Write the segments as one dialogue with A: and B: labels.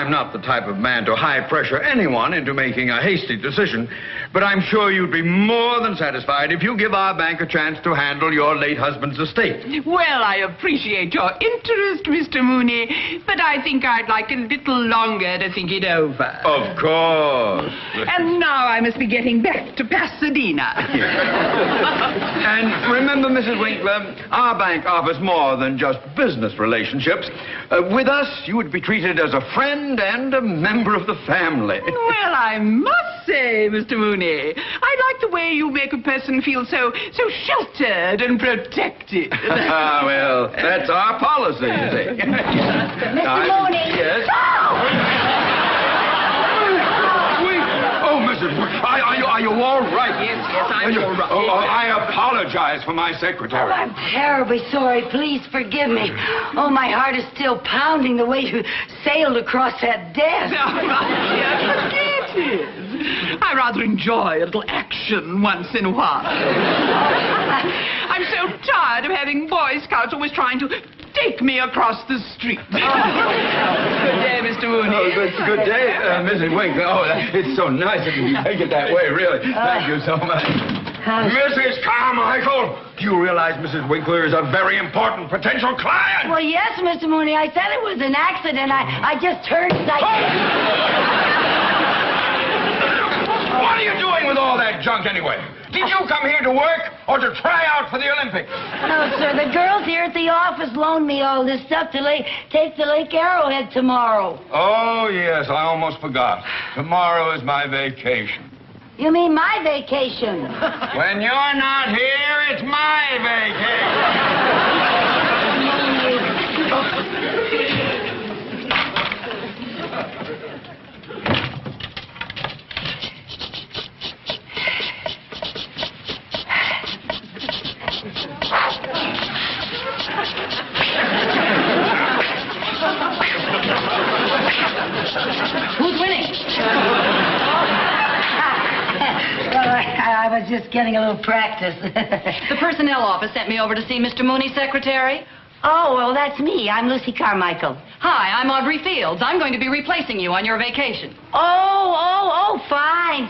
A: I'm not the type of man to high-pressure anyone into making a hasty decision, but I'm sure you'd be more than satisfied if you give our bank a chance to handle your late husband's estate.
B: Well, I appreciate your interest, Mr. Mooney, but I think I'd like a little longer to think it over.
A: Of course.
B: And now I must be getting back to Pasadena.
A: And remember, Mrs. Winkler, our bank offers more than just business relationships. With us, you would be treated as a friend and a member of the family.
B: Well, I must say, Mr. Mooney, I like the way you make a person feel so sheltered and protected.
A: Well, that's our policy, you see.
C: Mr. Mooney.
A: Yes? Oh, Mrs. Winkler, are you all right?
B: Yes, I'm all right.
A: Oh, I apologize for my secretary.
C: Oh, I'm terribly sorry. Please forgive me. Oh, my heart is still pounding the way you sailed across that desk.
B: It is. I rather enjoy a little action once in a while. I'm so tired of having Boy Scouts always trying to take me across the street. Good day, Mr. Mooney.
A: Oh, good day, Mrs. Winkler. Oh, it's so nice that you make it that way, really. Thank you so much. Mrs. Carmichael, do you realize Mrs. Winkler is a very important potential client?
C: Well, yes, Mr. Mooney. I said it was an accident. I just turned
A: What are you doing with all that junk, anyway? Did you come here to work or to try out for the Olympics?
C: No, sir. The girls here at the office loaned me all this stuff to take to Lake Arrowhead tomorrow.
A: Oh, yes, I almost forgot. Tomorrow is my vacation.
C: You mean my vacation?
A: When you're not here, it's my vacation.
C: Who's winning? Well, I was just getting a little practice.
D: The personnel office sent me over to see Mr. Mooney's secretary.
C: Oh, well, that's me. I'm Lucy Carmichael.
D: Hi, I'm Audrey Fields. I'm going to be replacing you on your vacation.
C: Oh, fine.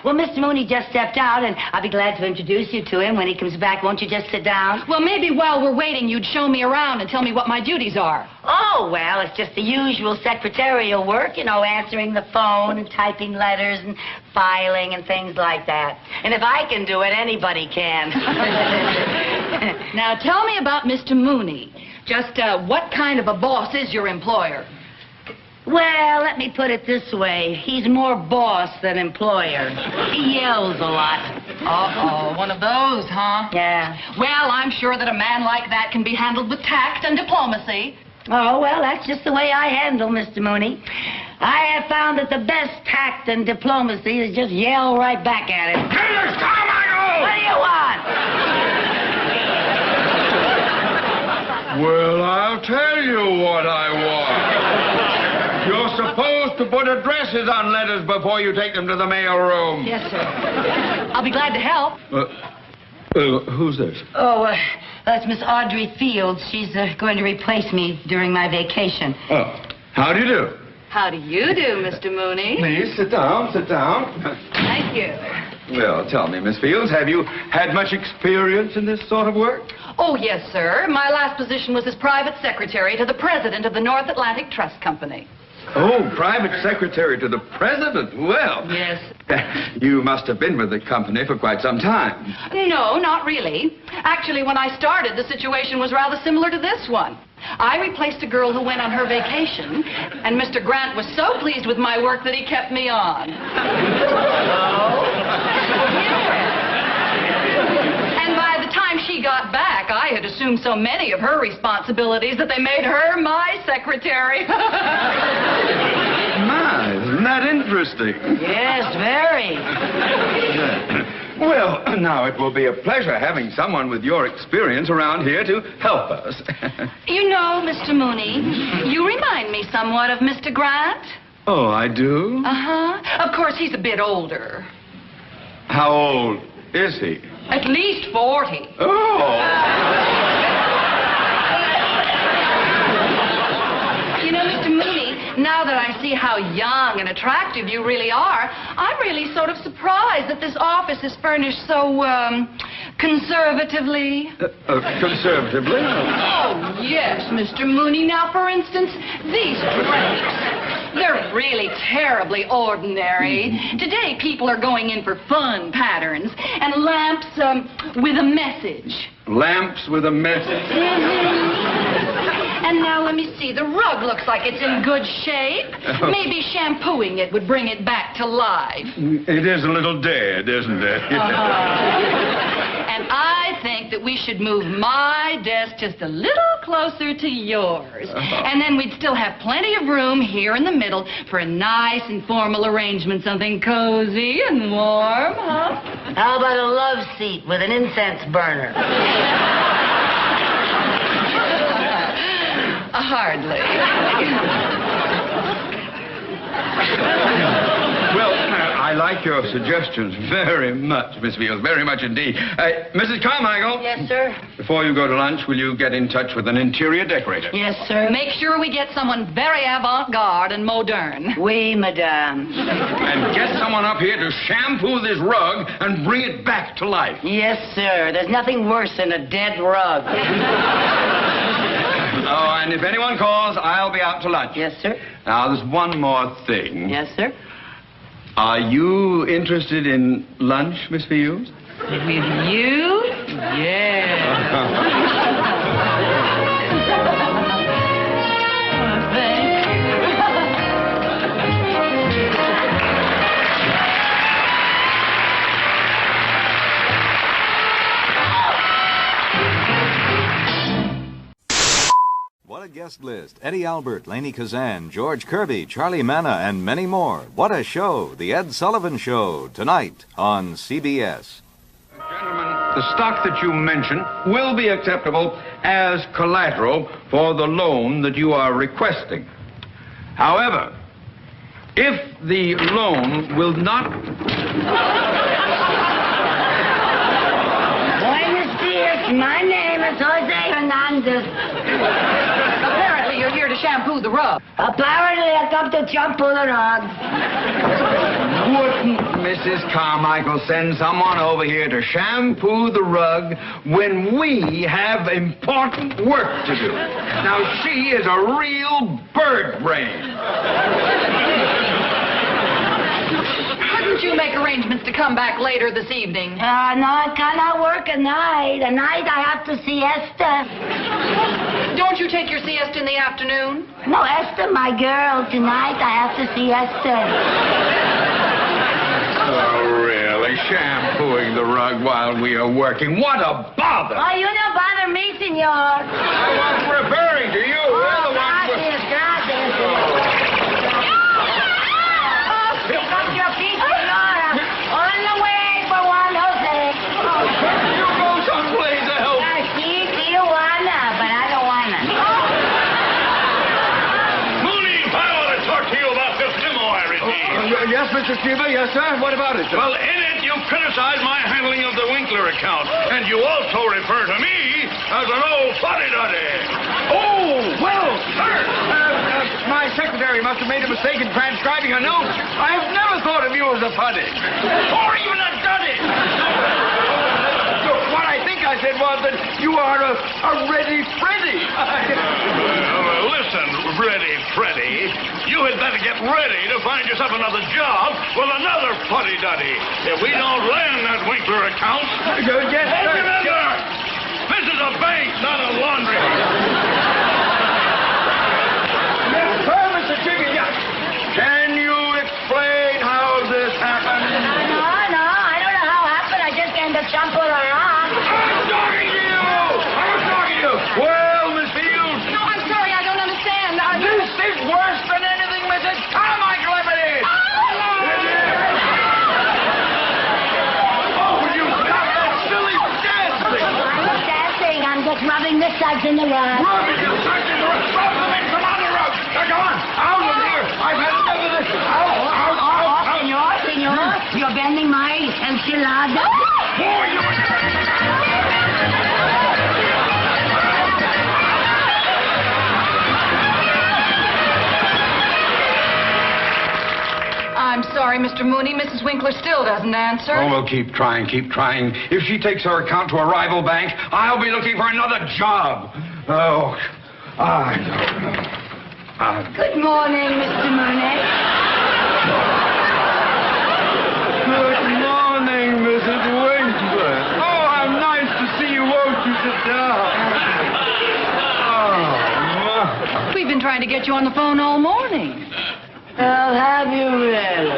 C: Well, Mr. Mooney just stepped out, and I'll be glad to introduce you to him when he comes back. Won't you just sit down?
D: Well, maybe while we're waiting, you'd show me around and tell me what my duties are.
C: Oh, well, it's just the usual secretarial work, you know, answering the phone and typing letters and filing and things like that. And if I can do it, anybody can.
D: Now, tell me about Mr. Mooney. Just what kind of a boss is your employer?
C: Well, let me put it this way. He's more boss than employer. He yells a lot.
D: Uh-oh, one of those, huh?
C: Yeah.
D: Well, I'm sure that a man like that can be handled with tact and diplomacy.
C: Oh, well, that's just the way I handle Mr. Mooney. I have found that the best tact and diplomacy is just yell right back at him.
A: Mrs. Carmichael!
C: What do you want?
A: Well, I'll tell you what I want. You're supposed to put addresses on letters before you take them to the mail room.
D: Yes, sir. I'll be glad to help.
A: Who's this?
C: Oh, that's Miss Audrey Fields. She's going to replace me during my vacation.
A: Oh, how do you do?
D: How do you do, Mr. Mooney?
A: Please, sit down.
D: Thank you.
A: Well, tell me, Miss Fields, have you had much experience in this sort of work?
D: Oh, yes, sir. My last position was as private secretary to the president of the North Atlantic Trust Company.
A: Oh, private secretary to the president? Well.
D: Yes.
A: You must have been with the company for quite some time.
D: No, not really. Actually, when I started, the situation was rather similar to this one. I replaced a girl who went on her vacation, and Mr. Grant was so pleased with my work that he kept me on. And by the time she got back, I had assumed so many of her responsibilities that they made her my secretary.
A: My, isn't that interesting?
C: Yes, very.
A: Well, now it will be a pleasure having someone with your experience around here to help us.
D: You know, Mr. Mooney, you remind me somewhat of Mr. Grant.
A: Oh, I do?
D: Uh-huh. Of course, he's a bit older.
A: How old is he?
D: At least 40.
A: Oh!
D: You know, Mr. Mooney, now that I see how young and attractive you really are, I'm really sort of surprised that this office is furnished so, conservatively.
A: Conservatively?
D: Oh, yes, Mr. Mooney. Now, for instance, these drapes. They're really terribly ordinary. Today, people are going in for fun patterns and lamps with a message.
A: Lamps with a message?
D: And now, let me see. The rug looks like it's in good shape. Maybe shampooing it would bring it back to life.
A: It is a little dead, isn't it?
D: And I think that we should move my desk just a little closer to yours. And then we'd still have plenty of room here in the middle for a nice informal arrangement, something cozy and warm, huh?
C: How about a love seat with an incense burner?
D: Hardly.
A: Well, I like your suggestions very much, Miss Fields, very much indeed. Mrs. Carmichael?
C: Yes, sir?
A: Before you go to lunch, will you get in touch with an interior decorator?
C: Yes, sir.
D: Make sure we get someone very avant-garde and modern.
C: Oui, madame.
A: And get someone up here to shampoo this rug and bring it back to life.
C: Yes, sir. There's nothing worse than a dead rug.
A: Oh, and if anyone calls, I'll be out to lunch.
C: Yes, sir.
A: Now, there's one more thing.
C: Yes, sir.
A: Are you interested in lunch, Miss Fields?
D: With you? Yeah.
E: What a guest list. Eddie Albert, Lainey Kazan, George Kirby, Charlie Manna, and many more. What a show. The Ed Sullivan Show, tonight on CBS.
A: Gentlemen, the stock that you mentioned will be acceptable as collateral for the loan that you are requesting. However, if the loan will not...
C: Buenos dias. My name is Jose Hernandez.
D: Apparently you're here to shampoo the rug.
C: Apparently, I come to shampoo the rug.
A: Wouldn't Mrs. Carmichael send someone over here to shampoo the rug when we have important work to do? Now, she is a real bird brain.
D: Couldn't you make arrangements to come back later this evening?
C: No, I cannot work at night. At night, I have to see Esther.
D: Don't you take your siesta in the afternoon?
C: No, Esther, my girl. Tonight, I have to see Esther.
A: Oh, really? Shampooing the rug while we are working? What a bother!
C: Oh, you don't bother me, senor.
A: I was referring to you. We're the ones with...
C: Gracias. Pick up your feet, senora. On the way for Juan Jose.
A: You go someplace else.
C: Sí, Tijuana, but I don't wanna.
F: Mooney, I want to talk to you about this limo I received.
A: Yes, Mr. Skiba, yes, sir. What about it, sir?
F: Well, in it, you criticized my handling of the Winkler account, and you also refer to me as an old fuddy-duddy.
A: Oh, well, sir. My secretary must have made a mistake in transcribing a note. I have never thought of you as a puddy.
F: Or even a duddy.
A: So what I think I said was that you are a ready Freddy.
F: Listen, Ready Freddy, you you had better get ready to find yourself another job with another fuddy-duddy. If we don't land that Winkler account...
A: Go get
F: Hey, remember! This is a bank, not a laundry.
A: Yes, sir, Mr. Chicken. Can you explain how this happened?
C: No, I don't know how it happened. I just came to trample around.
A: I'm talking to you! Well, Miss Fields,
B: No, I'm sorry, I don't understand.
A: this is worse than anything Mrs. Carmichael ever did! Oh, will you stop that silly dancing?
C: I'm not dancing. I'm just rubbing the suds in the rug.
A: Rubbing your suds in the rug. Rub them in some other rug. Now, come on. Out of here. I've had enough of this. Out.
C: Senor, you're bending my enchilada.
A: Oh, you...
D: I'm sorry, Mr. Mooney. Mrs. Winkler still doesn't answer.
A: Oh, well, keep trying. If she takes her account to a rival bank, I'll be looking for another job. Oh, I don't know.
C: Good morning, Mr. Mooney.
A: Good morning, Mrs. Winkler. Oh, how nice to see you. Won't you sit down? Oh,
D: We've been trying to get you on the phone all morning.
C: Well, have you really?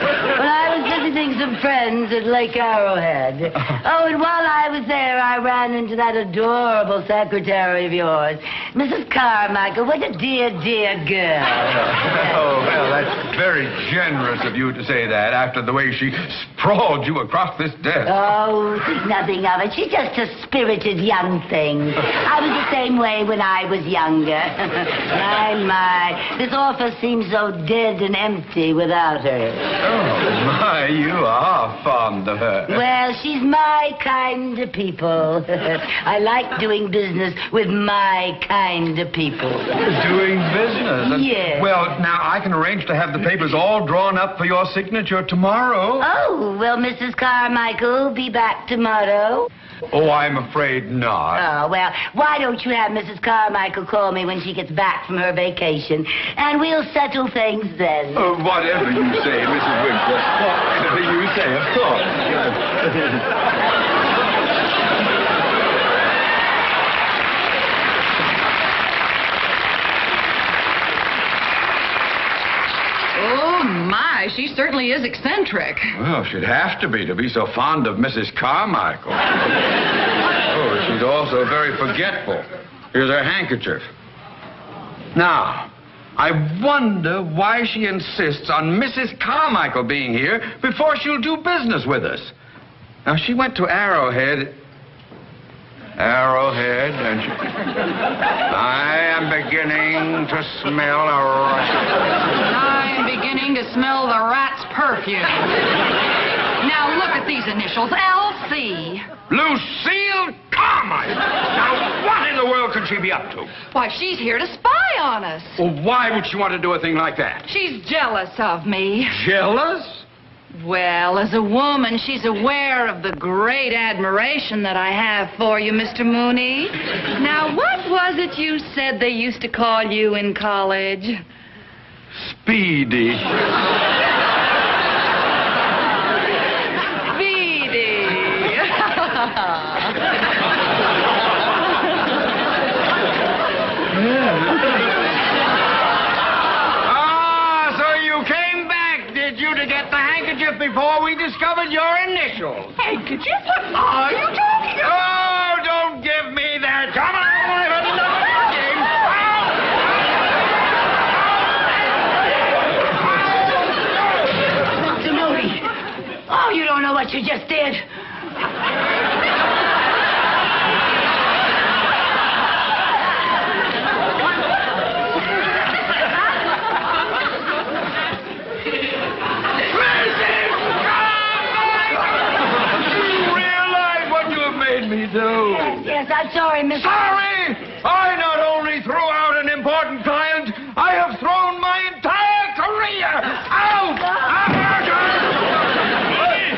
C: Well, I was visiting some friends at Lake Arrowhead. Oh, and while I was there, I ran into that adorable secretary of yours, Mrs. Carmichael. What a dear, dear girl.
A: oh, well, that's very generous of you to say that after the way she sprawled you across this desk.
C: Oh, think nothing of it. She's just a spirited young thing. I was the same way when I was younger. My. This office seems so dead and empty without her.
A: Oh, my, you are fond of her.
C: Well, she's my kind of people. I like doing business with my kind of people.
A: Doing business?
C: Yes.
A: Well, now, I can arrange to have the papers all drawn up for your signature tomorrow.
C: Oh, will Mrs. Carmichael be back tomorrow?
A: Oh, I'm afraid not.
C: Oh, well, why don't you have Mrs. Carmichael call me when she gets back from her vacation, and we'll settle things then.
A: Whatever you say, Mrs. Winkler. Whatever you say, of course.
D: Oh, my. She certainly is eccentric.
A: Well, she'd have to be so fond of Mrs. Carmichael. Oh, she's also very forgetful. Here's her handkerchief. Now, I wonder why she insists on Mrs. Carmichael being here before she'll do business with us. Now, she went to Arrowhead, and she... I am beginning to smell a rat.
D: I am beginning to smell the rat's perfume. Now, look at these initials. L.C.
A: Lucille Carmichael! Now, what in the world could she be up to?
D: Why, she's here to spy on us.
A: Well, why would she want to do a thing like that?
D: She's jealous of me.
A: Jealous?
D: Well, as a woman, she's aware of the great admiration that I have for you, Mr. Mooney. Now, what was it you said they used to call you in college?
A: Speedy. So you came back, did you, to get the handkerchief before we discovered your initials?
B: Handkerchief? What are you talking about?
A: Oh, don't give me that. Come on, I've had enough of talking.
C: Mr. Mooney. Oh, you don't know what you just did.
A: Me do.
C: Yes, I'm sorry, Mr.
A: Sorry? I not only threw out an important client, I have thrown my entire career out!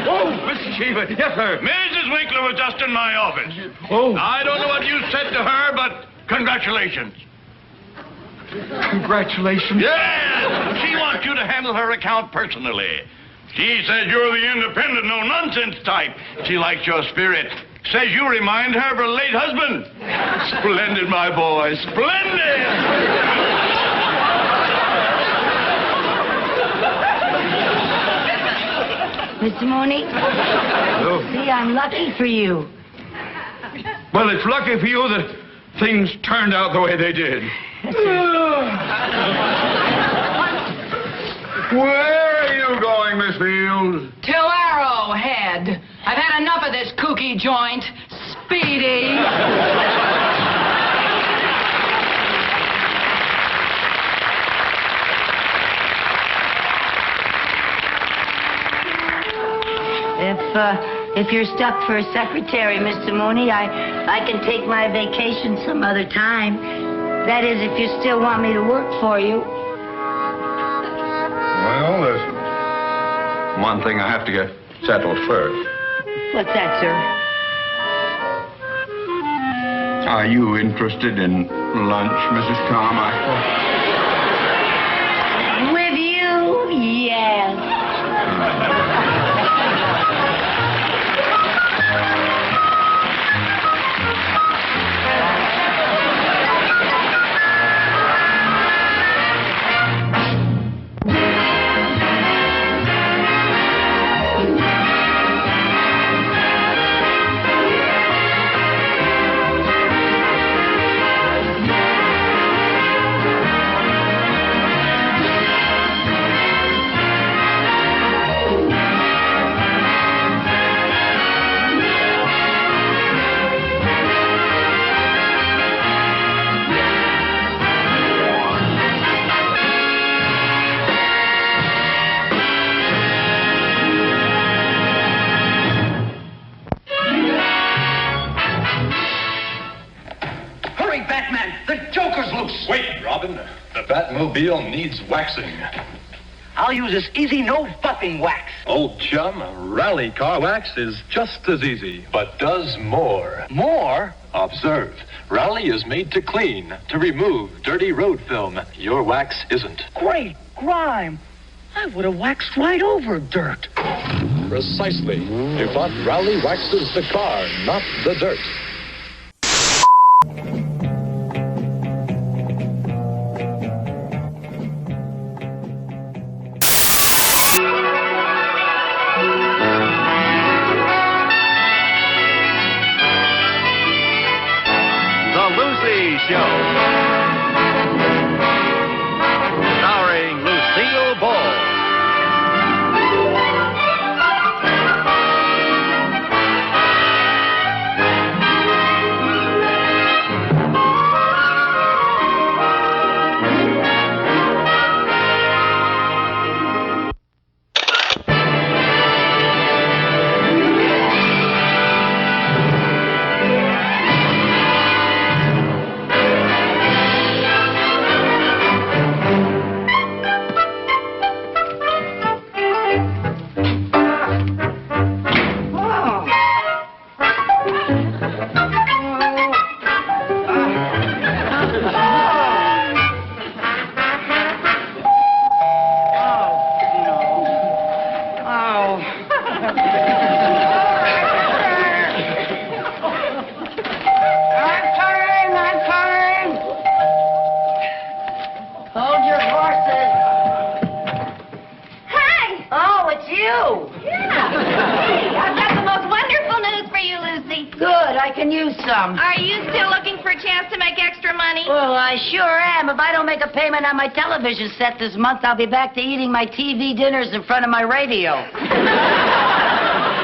A: Oh, Mr. Cheever. Yes, sir.
F: Mrs. Winkler was just in my office.
A: Oh.
F: I don't know what you said to her, but congratulations.
A: Congratulations.
F: Yes! She wants you to handle her account personally. She says you're the independent, no-nonsense type. She likes your spirit. Says you remind her of her late husband. Splendid, my boy. Splendid!
C: Mr. Mooney?
A: Hello.
C: See, I'm lucky for you.
A: Well, it's lucky for you that things turned out the way they did. Where are you going, Miss Fields?
D: To Arrowhead. I've had enough of this kooky joint. Speedy.
C: If you're stuck for a secretary, Mr. Mooney, I can take my vacation some other time. That is, if you still want me to work for you.
A: Well, there's one thing I have to get settled first.
C: What's that, sir?
A: Are you interested in lunch, Mrs. Carmichael?
C: With you? Yes.
G: The Batmobile needs waxing.
H: I'll use this easy, no-fucking wax.
G: Old chum, rally car wax is just as easy, but does more.
H: More?
G: Observe. Rally is made to clean, to remove dirty road film. Your wax isn't.
H: Great grime. I would have waxed right over dirt.
G: Precisely. DuPont Rally waxes the car, not the dirt.
E: Show. Starring Lucille Ball.
I: Are you still looking for a chance to make extra money?
C: Well, I sure am. If I don't make a payment on my television set this month, I'll be back to eating my TV dinners in front of my radio.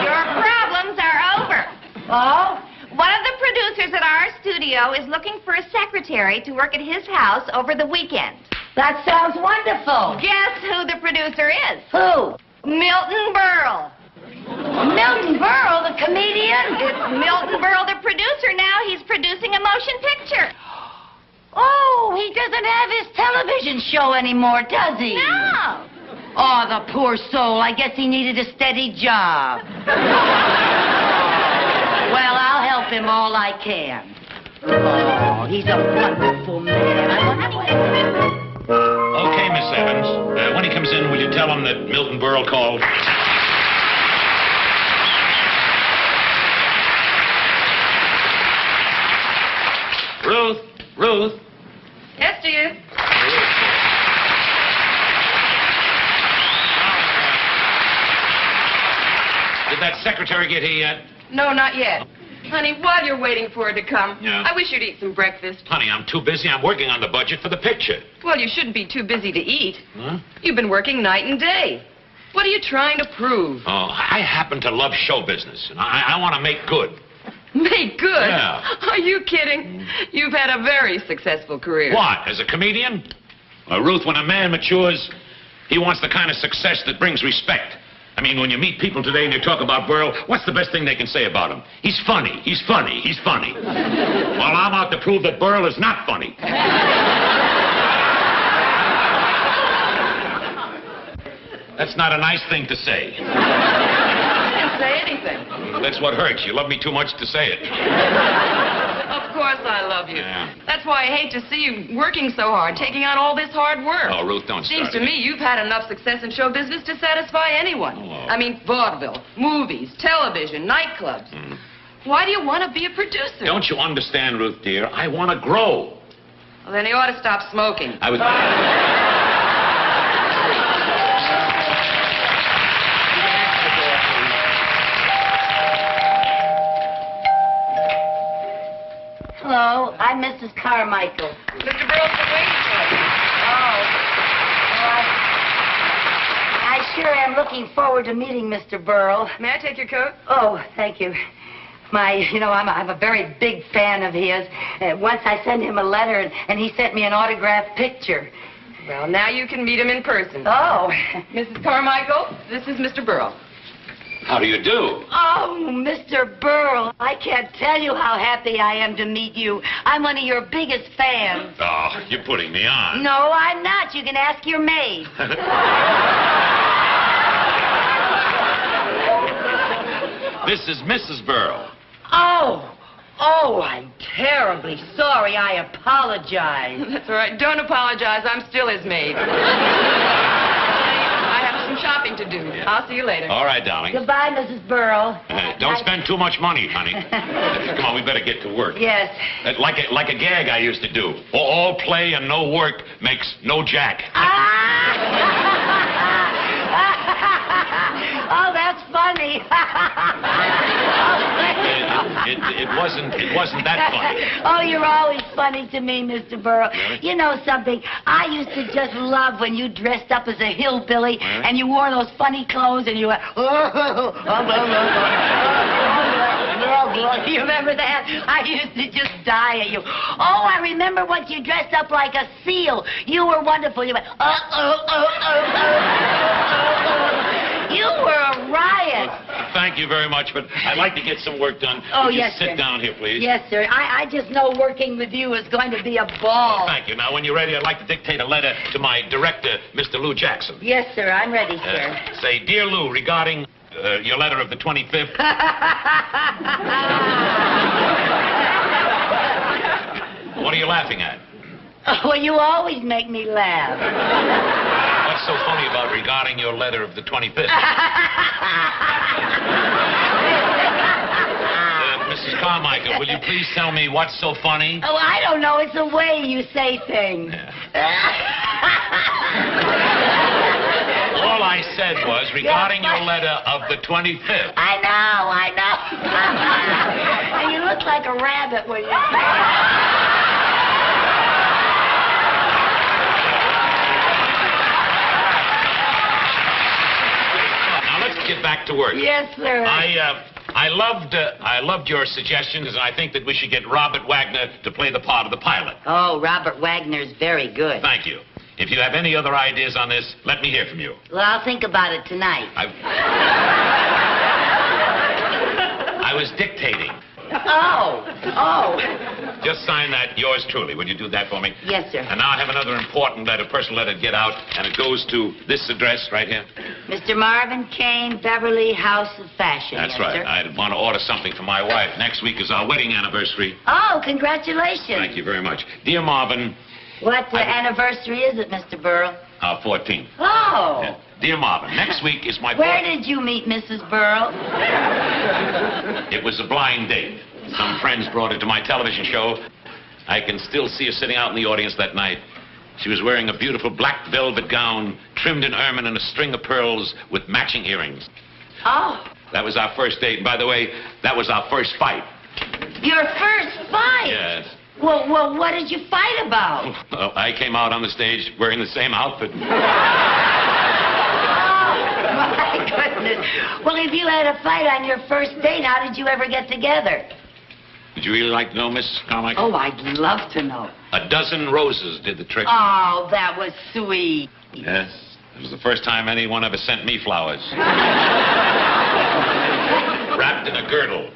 I: Your problems are over.
C: Oh?
I: One of the producers at our studio is looking for a secretary to work at his house over the weekend.
C: That sounds wonderful.
I: Guess who the producer is?
C: Who?
I: Milton Berle.
C: Milton Berle, the comedian?
I: It's Milton Berle, the producer now. He's producing a motion picture.
C: Oh, he doesn't have his television show anymore, does he?
I: No.
C: Oh, the poor soul. I guess he needed a steady job. Well, I'll help him all I can. Oh, he's a wonderful man. I wonder what...
J: Okay, Miss Evans. When he comes in, will you tell him that Milton Berle called? Ruth.
D: Yes, dear.
J: Did that secretary get here yet?
K: No, not yet. Honey, while you're waiting for her to come,
J: Yeah.
K: I wish you'd eat some breakfast.
J: Honey, I'm too busy. I'm working on the budget for the picture.
K: Well, you shouldn't be too busy to eat.
J: Huh?
K: You've been working night and day. What are you trying to prove?
J: Oh, I happen to love show business, and I want to make good.
K: Make good?
J: Yeah.
K: Are you kidding? You've had a very successful career.
J: What, as a comedian? Ruth, when a man matures, he wants the kind of success that brings respect. I mean, when you meet people today and you talk about Berle, what's the best thing they can say about him? He's funny. He's funny. He's funny. Well, I'm out to prove that Berle is not funny. That's not a nice thing to say.
K: I didn't say anything.
J: Well, that's what hurts. You love me too much to say it.
K: Of course I love you.
J: Yeah.
K: That's why I hate to see you working so hard, taking on all this hard work.
J: Oh, Ruth, don't
K: Seems
J: start
K: to
J: it.
K: me you've had enough success in show business to satisfy anyone.
J: Oh.
K: I mean, vaudeville, movies, television, nightclubs. Why do you want to be a producer?
J: Don't you understand, Ruth, dear? I want to grow.
K: Well, then he ought to stop smoking.
J: I was...
C: Hello, I'm Mrs. Carmichael.
K: Mr. Berle's been waiting for you.
C: I sure am looking forward to meeting Mr. Berle.
K: May I take your coat?
C: Oh, thank you. I'm a very big fan of his. Once I sent him a letter, and he sent me an autographed picture.
K: Well, now you can meet him in person.
C: Oh.
K: Mrs. Carmichael, this is Mr. Berle.
J: How do you do?
C: Oh, Mr. Berle, I can't tell you how happy I am to meet you. I'm one of your biggest fans.
J: Oh, you're putting me on.
C: No, I'm not. You can ask your maid.
J: This is Mrs. Berle.
C: Oh, I'm terribly sorry. I apologize.
K: That's all right. Don't apologize. I'm still his maid. I have some shopping to do. I'll see you later.
J: All right, darling.
C: Goodbye, Mrs. Berle.
J: Don't spend too much money, honey. Come on, we better get to work.
C: Yes.
J: Like a gag I used to do. All play and no work makes no jack.
C: Oh, that's funny.
J: It wasn't that funny.
C: Oh, you're always funny to me, Mr. Berle.
J: Really?
C: You know something? I used to just love when you dressed up as a hillbilly and you wore those funny clothes and you went, you remember that? I used to just die at you. Oh, I remember once you dressed up like a seal. You were wonderful. You went, You were a riot.
J: Thank you very much, but I'd like to get some work done.
C: Oh,
J: Would you
C: yes,
J: sit
C: sir.
J: down here, please?
C: Yes, sir. I just know working with you is going to be a ball.
J: Thank you. Now, when you're ready, I'd like to dictate a letter to my director, Mr. Lou Jackson.
C: Yes, sir. I'm ready, sir.
J: Say, Dear Lou, regarding your letter of the 25th. What are you laughing at?
C: Oh, well, you always make me laugh.
J: What's so funny about regarding your letter of the 25th? Mrs. Carmichael, will you please tell me what's so funny?
C: Oh, I don't know. It's the way you say things.
J: All I said was regarding your letter of the 25th.
C: I know. And you look like a rabbit when you say it.
J: Get back to work.
C: Yes, sir.
J: I loved your suggestions, and I think that we should get Robert Wagner to play the part of the pilot.
C: Oh, Robert Wagner's very good.
J: Thank you. If you have any other ideas on this, let me hear from you.
C: Well, I'll think about it tonight.
J: I was dictating.
C: Oh.
J: Just sign that, yours truly. Would you do that for me?
C: Yes, sir.
J: And now I have another important letter, personal letter to get out, and it goes to this address right here.
C: Mr. Marvin Kane, Beverly House of Fashion.
J: That's
C: yes,
J: right.
C: Sir.
J: I want to order something for my wife. Next week is our wedding anniversary.
C: Oh, congratulations.
J: Thank you very much. Dear Marvin.
C: What anniversary is it, Mr. Berle?
J: Our 14th.
C: Oh.
J: Yeah. Dear Marvin, next week is my...
C: Where did you meet Mrs. Berle?
J: It was a blind date. Some friends brought her to my television show. I can still see her sitting out in the audience that night. She was wearing a beautiful black velvet gown, trimmed in ermine and a string of pearls with matching earrings.
C: Oh.
J: That was our first date. And by the way, that was our first fight.
C: Your first fight?
J: Yes.
C: Well, what did you fight about?
J: Well, I came out on the stage wearing the same outfit.
C: My goodness. Well, if you had a fight on your first date, how did you ever get together?
J: Would you really like to know, Miss Carmichael?
C: Oh, I'd love to know.
J: A dozen roses did the trick.
C: Oh, that was sweet.
J: Yes. It was the first time anyone ever sent me flowers. Wrapped in a girdle.
C: Oh,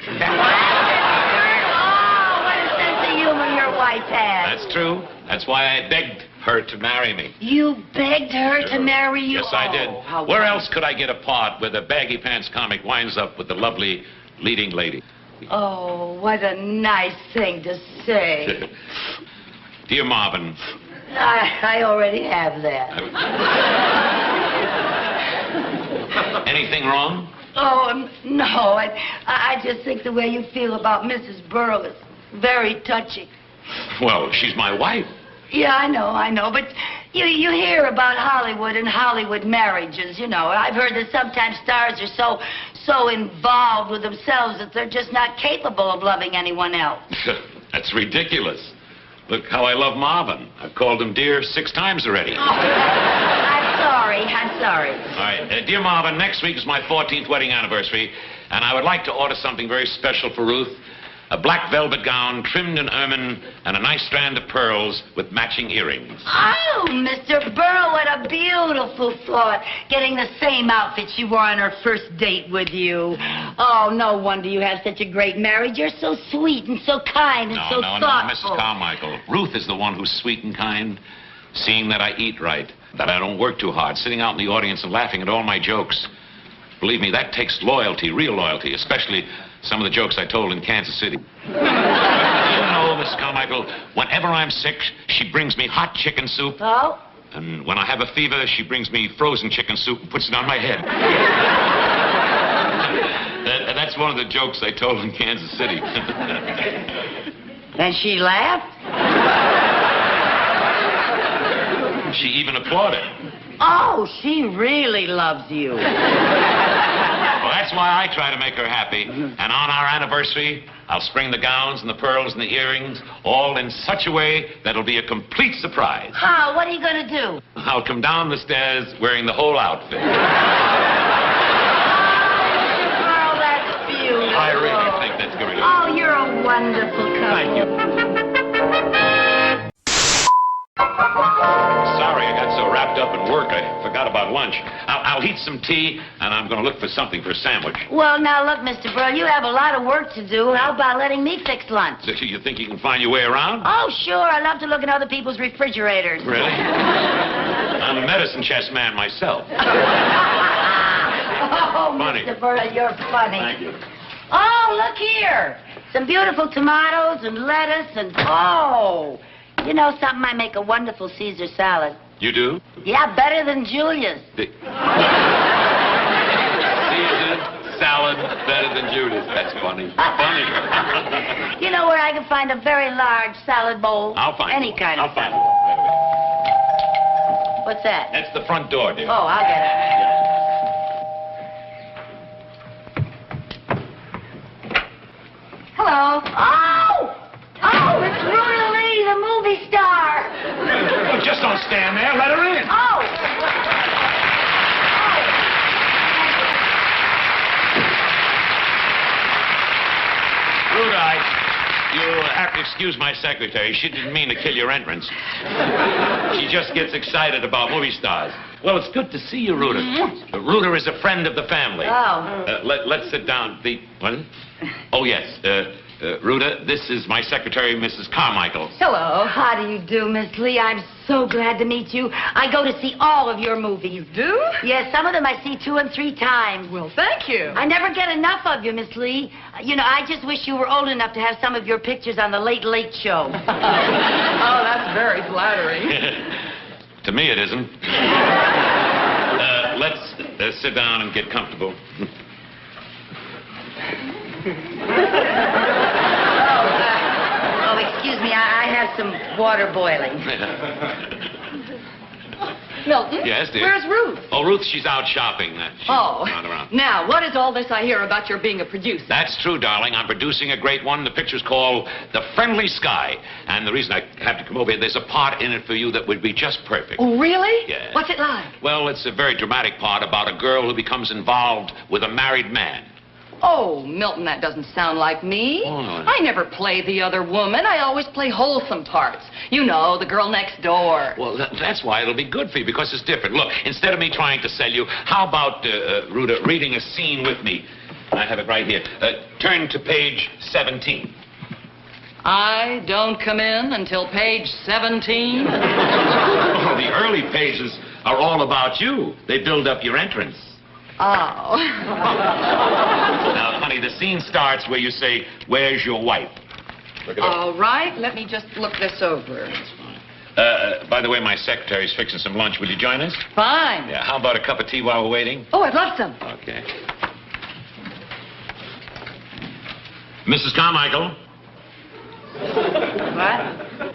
C: what a sense of humor your wife has.
J: That's true. That's why I begged her to marry me.
C: You begged her to marry you?
J: Yes, I did. Where else could I get a part where the baggy pants comic winds up with the lovely leading lady?
C: Oh, what a nice thing to say.
J: Dear Marvin.
C: I already have that.
J: Anything wrong?
C: Oh, no. I just think the way you feel about Mrs. Berle is very touching.
J: Well, she's my wife.
C: Yeah, I know, but you hear about Hollywood and Hollywood marriages, you know. I've heard that sometimes stars are so involved with themselves that they're just not capable of loving anyone else.
J: That's ridiculous. Look how I love Marvin. I've called him dear 6 times already.
C: Oh, I'm sorry.
J: All right, dear Marvin, next week is my 14th wedding anniversary, and I would like to order something very special for Ruth. A black velvet gown trimmed in ermine and a nice strand of pearls with matching earrings.
C: Oh, Mr. Berle, what a beautiful thought. Getting the same outfit she wore on her first date with you. Oh, no wonder you have such a great marriage. You're so sweet and so kind and so thoughtful.
J: No, Mrs. Carmichael. Ruth is the one who's sweet and kind, seeing that I eat right, that I don't work too hard, sitting out in the audience and laughing at all my jokes. Believe me, that takes loyalty, real loyalty, especially some of the jokes I told in Kansas City. You know, Miss Carmichael, whenever I'm sick, she brings me hot chicken soup.
C: Oh?
J: And when I have a fever, she brings me frozen chicken soup and puts it on my head. That's one of the jokes I told in Kansas City.
C: And she laughed?
J: She even applauded.
C: Oh, she really loves you.
J: Well, that's why I try to make her happy. And on our anniversary, I'll spring the gowns and the pearls and the earrings, all in such a way that'll be a complete surprise.
C: How? What are you going to do?
J: I'll come down the stairs wearing the whole outfit.
C: Oh, that's beautiful.
J: I really think that's going to be...
C: Oh, you're a wonderful couple.
J: Thank you. Sorry, I got so wrapped up in work, I forgot about lunch. I'll heat some tea, and I'm going to look for something for a sandwich.
C: Well, now, look, Mr. Berle, you have a lot of work to do. How about letting me fix lunch?
J: So you think you can find your way around?
C: Oh, sure. I love to look in other people's refrigerators.
J: Really? I'm a medicine chest man myself.
C: Oh,
J: Funny.
C: Mr. Berle, you're funny.
J: Thank you.
C: Oh, look here. Some beautiful tomatoes and lettuce and... Oh, you know something? I make a wonderful Caesar salad.
J: You do?
C: Yeah, better than Julia's.
J: Caesar salad better than Judas. That's funny. Funny.
C: You know where I can find a very large salad bowl?
J: I'll find
C: any
J: one.
C: kind of
J: I'll find
C: salad.
J: one. Wait a minute.
C: What's that?
J: That's the front door, dear.
C: Oh, I'll get it. Hello. Oh! Oh, it's Ruta Lee, the movie star.
J: Well, just don't stand there. Let her in.
C: Oh!
J: Ruta, you'll have to excuse my secretary. She didn't mean to kill your entrance. She just gets excited about movie stars. Well, it's good to see you, Ruta. Ruta is a friend of the family.
C: Oh.
J: Let's sit down. What? Oh, yes. Ruta, this is my secretary, Mrs. Carmichael.
D: Hello.
C: How do you do, Miss Lee? I'm so glad to meet you. I go to see all of your movies.
D: Do?
C: Yes, some of them I see 2 and 3 times.
D: Well, thank you.
C: I never get enough of you, Miss Lee. You know, I just wish you were old enough to have some of your pictures on the Late Late Show.
D: Oh, that's very flattering.
J: To me, it isn't. Let's sit down and get comfortable.
C: Oh, excuse me, I have some water boiling.
D: Milton?
J: Yes, dear?
D: Where's Ruth?
J: Oh, Ruth, she's out shopping. She's not around.
K: Now, what is all this I hear about your being a producer?
J: That's true, darling. I'm producing a great one. The picture's called The Friendly Sky. And the reason I have to come over here, there's a part in it for you that would be just perfect.
K: Oh, really?
J: Yeah.
K: What's it like?
J: Well, it's a very dramatic part about a girl who becomes involved with a married man.
K: Oh, Milton, that doesn't sound like me.
J: Oh, no.
K: I never play the other woman. I always play wholesome parts. You know, the girl next door.
J: Well, that's why it'll be good for you, because it's different. Look, instead of me trying to sell you, how about, Ruta, reading a scene with me? I have it right here. Turn to page 17.
K: I don't come in until page 17.
J: Oh, the early pages are all about you. They build up your entrance.
K: Oh.
J: Now, honey, the scene starts where you say, "Where's your wife?" Look it up.
K: All right, let me just look this over.
J: By the way, my secretary's fixing some lunch. Will you join us?
K: Fine.
J: Yeah, how about a cup of tea while we're waiting?
K: Oh, I'd love some.
J: Okay. Mrs. Carmichael?
C: What?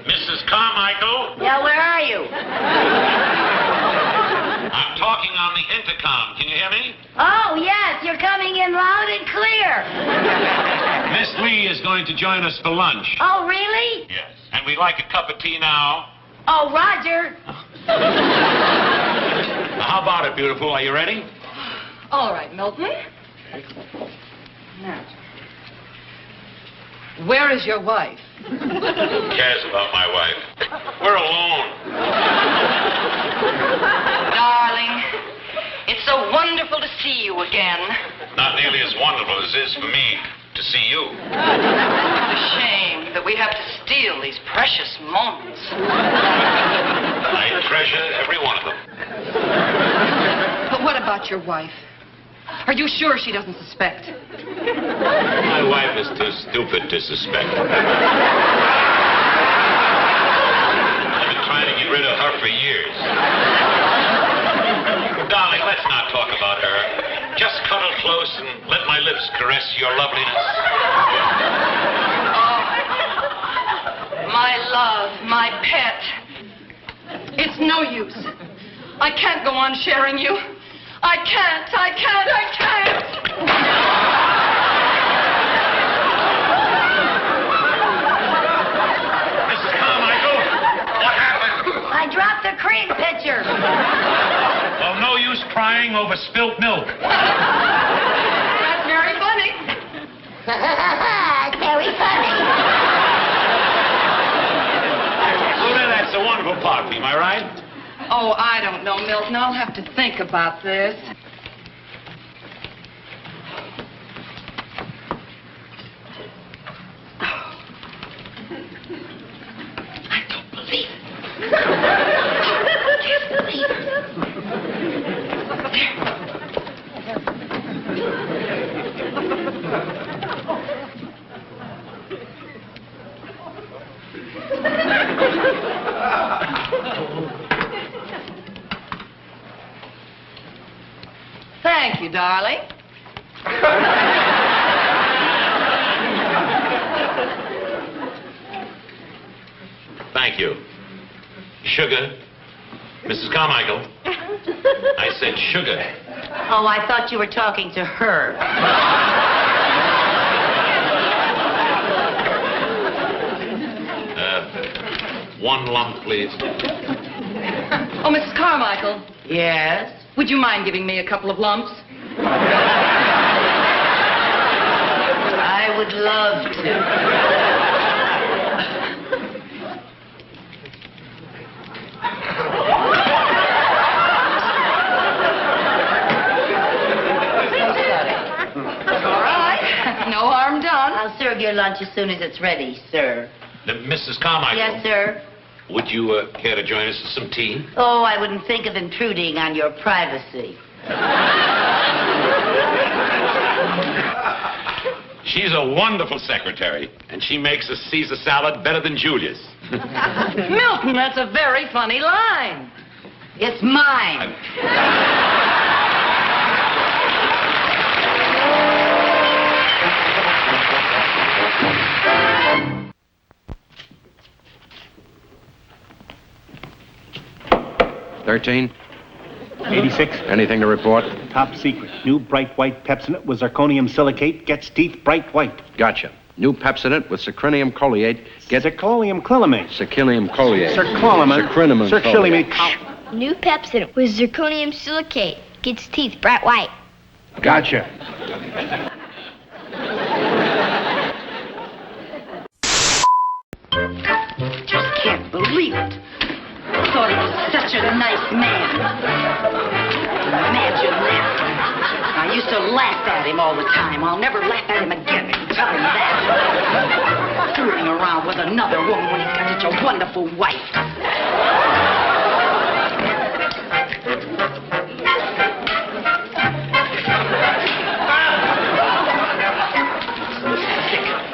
J: Mrs. Carmichael?
C: Yeah, where are you?
J: I'm talking on the intercom. Can you hear me?
C: Oh, yes, you're coming in loud and clear.
J: Miss Lee is going to join us for lunch.
C: Oh, really?
J: Yes. And we'd like a cup of tea now.
C: Oh, Roger.
J: Now, how about it, beautiful? Are you ready?
K: All right, Milton. Now, where is your wife?
J: Who cares about my wife? We're alone.
D: Darling, it's so wonderful to see you again.
J: Not nearly as wonderful as it is for me to see you.
D: What a shame that we have to steal these precious moments.
J: I treasure every one of them.
K: But what about your wife? Are you sure she doesn't suspect?
J: My wife is too stupid to suspect. I've been trying to get rid of her for years. Darling, let's not talk about her. Just cuddle close and let my lips caress your loveliness.
D: Oh, my love, my pet.
K: It's no use. I can't go on sharing you. I can't.
J: Mrs. Carmichael, what happened?
C: I dropped the cream pitcher.
J: Well, no use crying over spilt milk.
K: That's very funny.
C: Very funny.
J: Luna, that's a wonderful part, am I right?
K: Oh, I don't know, Milton. I'll have to think about this.
C: I don't believe it. I can't believe it.
K: Thank you, darling.
J: Thank you. Sugar. Mrs. Carmichael. I said sugar.
C: Oh, I thought you were talking to her.
J: One lump, please.
K: Oh, Mrs. Carmichael,
C: Yes?
K: would you mind giving me a couple of lumps?
C: I would love to.
K: All right. No harm done.
C: I'll serve serve your lunch as soon as it's ready, sir.
J: Mrs. Carmichael.
C: Yes, sir.
J: Would you care to join us for some tea?
C: Oh, I wouldn't think of intruding on your privacy.
J: She's a wonderful secretary, and she makes a Caesar salad better than Julia's.
D: Milton, that's a very funny line.
C: It's mine.
L: 13?
M: 86.
L: Anything to report?
M: Top secret. New bright white Pepsodent with zirconium silicate gets teeth bright white.
L: Gotcha. New Pepsodent with saccharinium coleate gets...
M: Zirconium clilamate.
L: Saccharinium coleate.
M: Saccharinium
L: coleate.
N: New Pepsodent with zirconium silicate gets teeth bright white.
M: Gotcha.
D: Just can't believe it. Thought he was such a nice man. Imagine that. I used to laugh at him all the time. I'll never laugh at him again. Tell him that. Screwing around with another woman when he's got such a wonderful wife.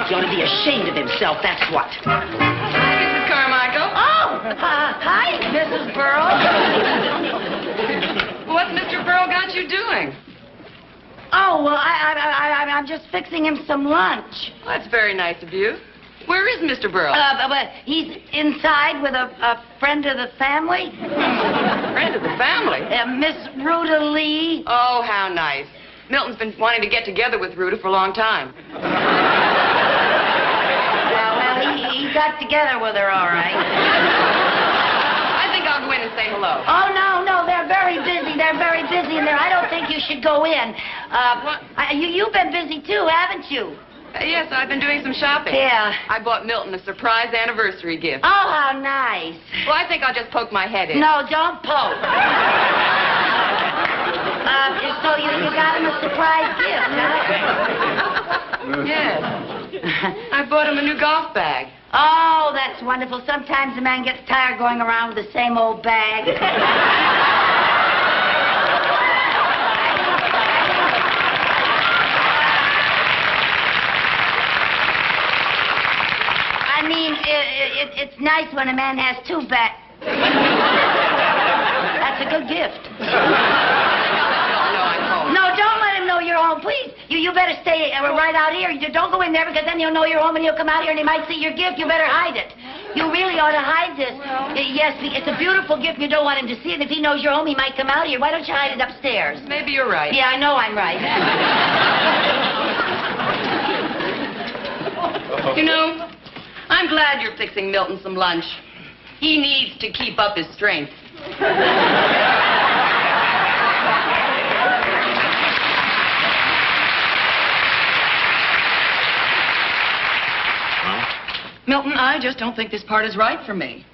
D: He ought to be ashamed of himself, that's what.
K: Mrs. Carmichael.
C: Oh, hi, Mrs. Berle.
K: What's Mr. Berle got you doing?
C: Oh, well, I'm just fixing him some lunch.
K: Well, that's very nice of you. Where is Mr. Berle?
C: But he's inside with a friend of the family.
K: Friend of the family?
C: Miss Ruta Lee.
K: Oh, how nice. Milton's been wanting to get together with Ruta for a long time.
C: He got together with her, all right.
K: I think I'll go in and say hello.
C: Oh, no, they're very busy. They're very busy in there. I don't think you should go in. You've been busy, too, haven't you?
K: Yes, I've been doing some shopping.
C: Yeah.
K: I bought Milton a surprise anniversary gift.
C: Oh, how nice.
K: Well, I think I'll just poke my head in.
C: No, don't poke. So you got him a surprise gift, huh?
K: Yes. I bought him a new golf bag.
C: Oh, that's wonderful. Sometimes a man gets tired going around with the same old bag. I mean, it's nice when a man has two bags. That's a good gift. No, don't let him know you're home, please. You better stay right out here. Don't go in there because then he'll know you're home and he'll come out here and he might see your gift. You better hide it. You really ought to hide this. Yes, it's a beautiful gift. You don't want him to see it. If he knows you're home, he might come out here. Why don't you hide it upstairs?
K: Maybe you're right.
C: Yeah, I know I'm right.
K: You know, I'm glad you're fixing Milton some lunch. He needs to keep up his strength. Milton, I just don't think this part is right for me.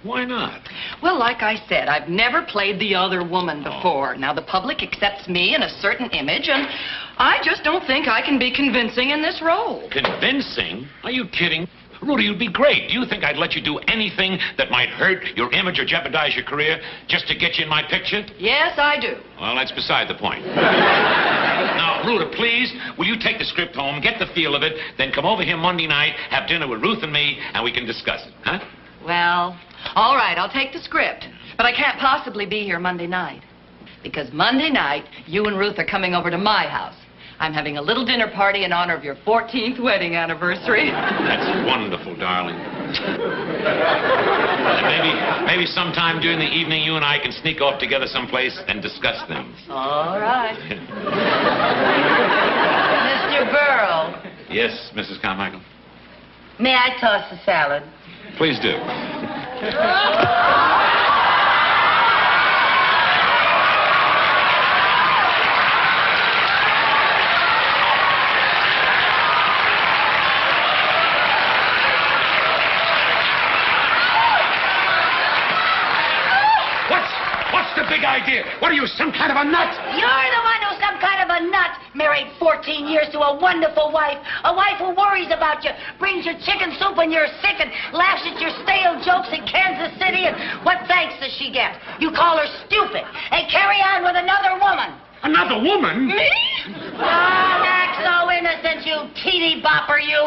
J: Why not?
K: Well, like I said, I've never played the other woman before. Now, the public accepts me in a certain image, and I just don't think I can be convincing in this role.
J: Convincing? Are you kidding? Rudy, you'd be great. Do you think I'd let you do anything that might hurt your image or jeopardize your career just to get you in my picture?
K: Yes, I do.
J: Well, that's beside the point. Now, Ruta, please, will you take the script home, get the feel of it, then come over here Monday night, have dinner with Ruth and me, and we can discuss it, huh?
K: Well, all right, I'll take the script. But I can't possibly be here Monday night. Because Monday night, you and Ruth are coming over to my house. I'm having a little dinner party in honor of your 14th wedding anniversary.
J: That's wonderful, darling. Maybe sometime during the evening you and I can sneak off together someplace and discuss things.
C: All right. Mr. Berle.
J: Yes, Mrs. Carmichael?
C: May I toss the salad?
J: Please do.
A: What's the big idea? What are you, some kind of a nut?
C: You're the one who's some kind of a nut. Married 14 years to a wonderful wife. A wife who worries about you, brings you chicken soup when you're sick, and laughs at your stale jokes in Kansas City. And what thanks does she get? You call her stupid and carry on with another woman.
J: Another woman?
C: Me? Oh, act so innocent, you teeny bopper, you.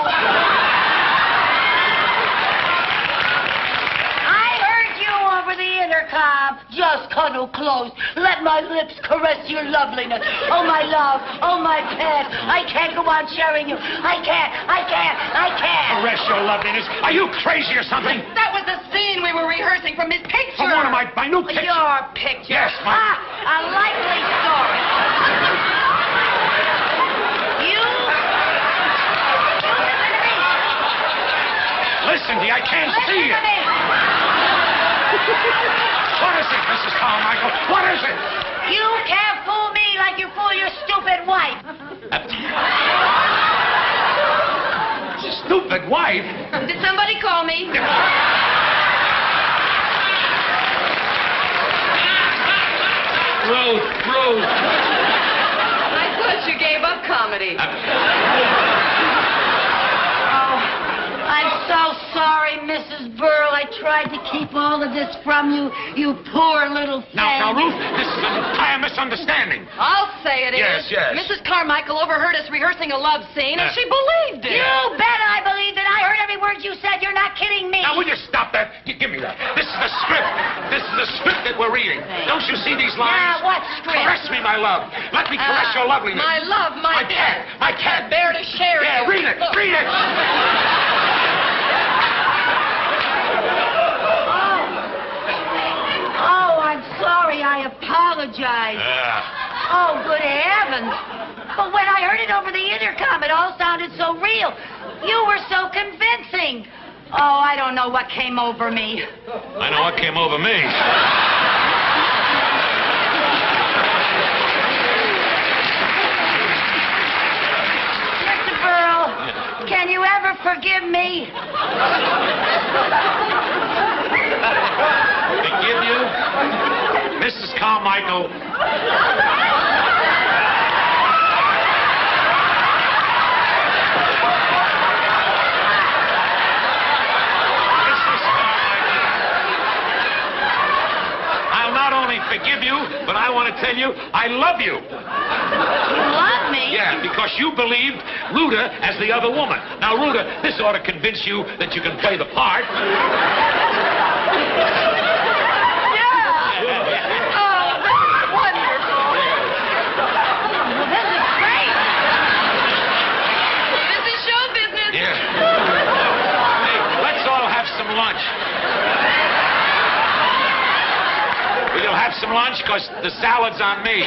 C: Over the intercom. Just cuddle close. Let my lips caress your loveliness. Oh, my love. Oh, my pet. I can't go on sharing you. I can't.
J: Caress your loveliness. Are you crazy or something?
K: That was the scene we were rehearsing from his picture.
J: From one of my new pictures.
K: Your picture.
J: Yes, my...
C: A likely story.
J: Listen to me. I can't see you. What is it, Mrs. Carmichael? What is it?
C: You can't fool me like you fool your stupid wife.
J: Stupid wife?
K: Did somebody call me?
J: Ruth.
K: I thought you gave up comedy.
C: I'm so sorry, Mrs. Berle. I tried to keep all of this from you, you poor little thing.
J: Now, Ruth, this is an entire misunderstanding.
K: I'll say it
J: Yes.
K: is. Mrs. Carmichael overheard us rehearsing a love scene, and she believed it.
C: You bet I believed it. I heard every word you said. You're not kidding me.
J: Now, will you stop that? Give me that. This is the script. This is the script that we're reading. Don't you see these lines?
C: Now, what script?
J: Caress me, my love. Let me caress your loveliness.
K: My love, my pet.
J: My cat.
K: Bear to share
J: Yeah,
K: you.
J: read it.
K: Look.
J: Read it.
C: Oh, I'm sorry. I apologize. Oh, good heavens. But when I heard it over the intercom, it all sounded so real. You were so convincing. Oh, I don't know what came over me.
J: I know what came over me.
C: Mr. Berle, can you ever forgive me?
J: Forgive you? Mrs. Carmichael. I'll not only forgive you, but I want to tell you I love you.
C: You love me?
J: Yeah, because you believed Ruta as the other woman. Now, Ruta, this ought to convince you that you can play the part. Lunch. Will you have some lunch? Because the salad's on me.